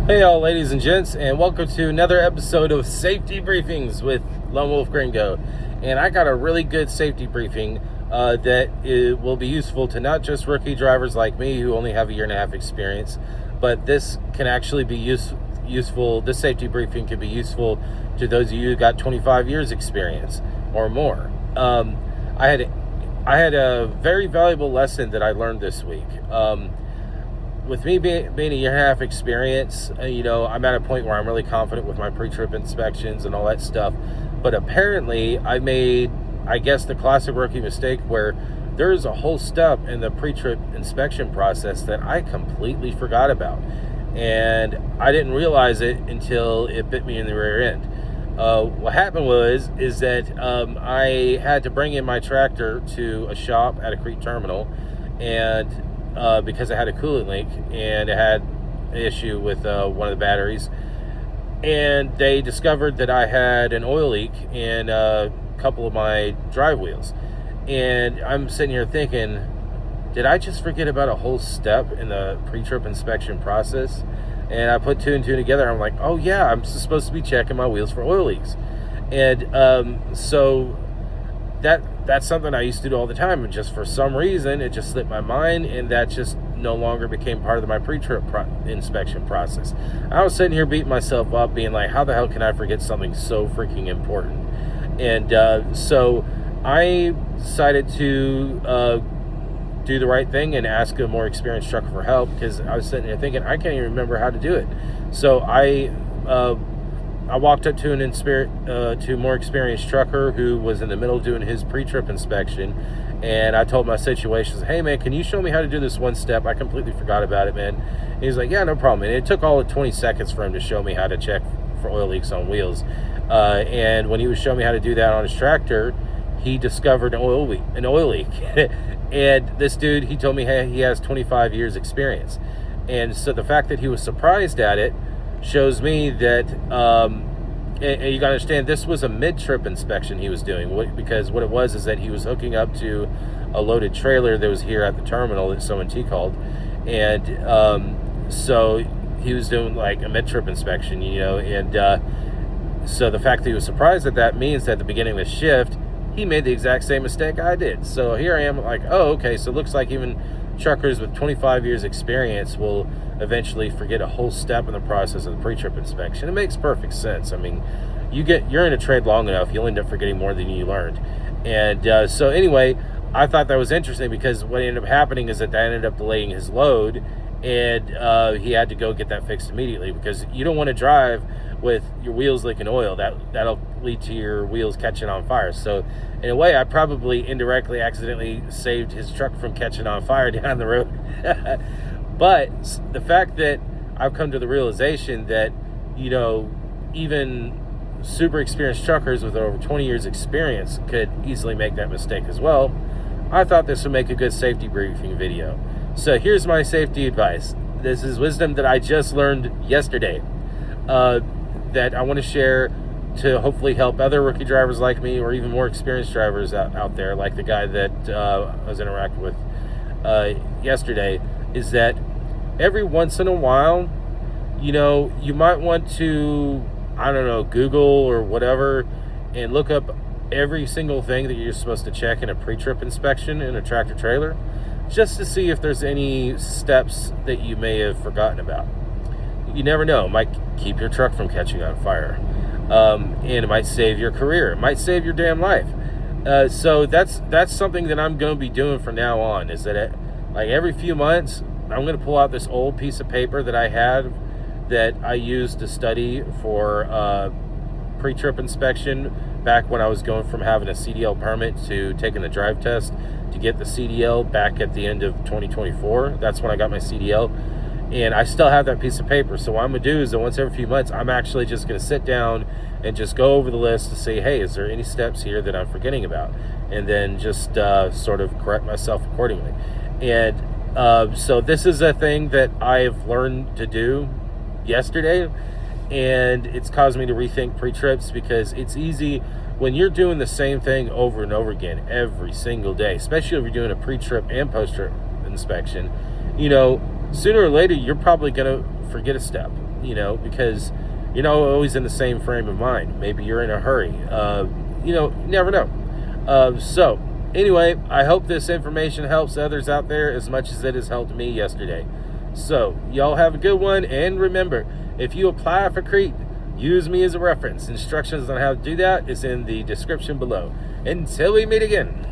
Hey all ladies and gents, and welcome to another episode of Safety Briefings with Lonewolf Gringo. And I got a really good safety briefing that will be useful to not just rookie drivers like me who only have a year and a half experience, but this can actually be useful. This safety briefing can be useful to those of you who got 25 years experience or more. I had a very valuable lesson that I learned this week. With me being a year and a half experience, I'm at a point where I'm really confident with my pre-trip inspections and all that stuff. But apparently I made, the classic rookie mistake where there's a whole step in the pre-trip inspection process that I completely forgot about. And I didn't realize it until it bit me in the rear end. What happened is that I had to bring in my tractor to a shop at a Creet terminal, and because it had a coolant leak and it had an issue with one of the batteries, and they discovered that I had an oil leak in a couple of my drive wheels. And I'm sitting here thinking, did I just forget about a whole step in the pre-trip inspection process? And I put two and two together. I'm like, oh yeah, I'm supposed to be checking my wheels for oil leaks. And so that's something I used to do all the time, and just for some reason it just slipped my mind, and that just no longer became part of my pre-trip inspection process. I was sitting here beating myself up, being like, how the hell can I forget something so freaking important? And so I decided to do the right thing and ask a more experienced trucker for help, because I was sitting there thinking, I can't even remember how to do it. So I walked up to a more experienced trucker who was in the middle doing his pre-trip inspection, and I told my situation, hey man, can you show me how to do this one step? I completely forgot about it, man. And he's like, yeah, no problem. And it took all of 20 seconds for him to show me how to check for oil leaks on wheels. And when he was showing me how to do that on his tractor, he discovered an oil leak. And this dude, he told me, hey, he has 25 years experience. And so the fact that he was surprised at it shows me that, and you gotta understand, this was a mid-trip inspection he was doing, because what it was is that he was hooking up to a loaded trailer that was here at the terminal that someone T-called, and so he was doing like a mid-trip inspection, and so the fact that he was surprised at that means that at the beginning of the shift, he made the exact same mistake I did. So here I am like, oh, okay, so it looks like even truckers with 25 years experience will eventually forget a whole step in the process of the pre-trip inspection. It makes perfect sense. I mean, you're in a trade long enough, you'll end up forgetting more than you learned. And so anyway, I thought that was interesting, because what ended up happening is that ended up delaying his load, and he had to go get that fixed immediately, because you don't want to drive with your wheels leaking oil. That'll lead to your wheels catching on fire. So in a way, I probably indirectly accidentally saved his truck from catching on fire down the road. But the fact that I've come to the realization that, even super experienced truckers with over 20 years experience could easily make that mistake as well, I thought this would make a good safety briefing video. So here's my safety advice. This is wisdom that I just learned yesterday, that I want to share to hopefully help other rookie drivers like me, or even more experienced drivers out there, like the guy that I was interacting with yesterday, is that every once in a while, you might want to, Google or whatever, and look up every single thing that you're supposed to check in a pre-trip inspection in a tractor trailer, just to see if there's any steps that you may have forgotten about. You never know, it might keep your truck from catching on fire, and it might save your career, it might save your damn life. So that's something that I'm going to be doing from now on, is that like every few months I'm going to pull out this old piece of paper that I had that I used to study for pre-trip inspection back when I was going from having a CDL permit to taking the drive test to get the CDL back at the end of 2024. That's when I got my CDL. And I still have that piece of paper. So what I'm going to do is that once every few months, I'm actually just going to sit down and just go over the list to say, hey, is there any steps here that I'm forgetting about? And then just sort of correct myself accordingly. And so this is a thing that I've learned to do yesterday, and it's caused me to rethink pre-trips, because it's easy when you're doing the same thing over and over again every single day, especially if you're doing a pre-trip and post-trip inspection. Sooner or later, you're probably going to forget a step. because you're not always in the same frame of mind. Maybe you're in a hurry. You never know. So anyway, I hope this information helps others out there as much as it has helped me yesterday. So y'all have a good one, and remember, if you apply for Crete, use me as a reference. Instructions on how to do that is in the description below. Until we meet again.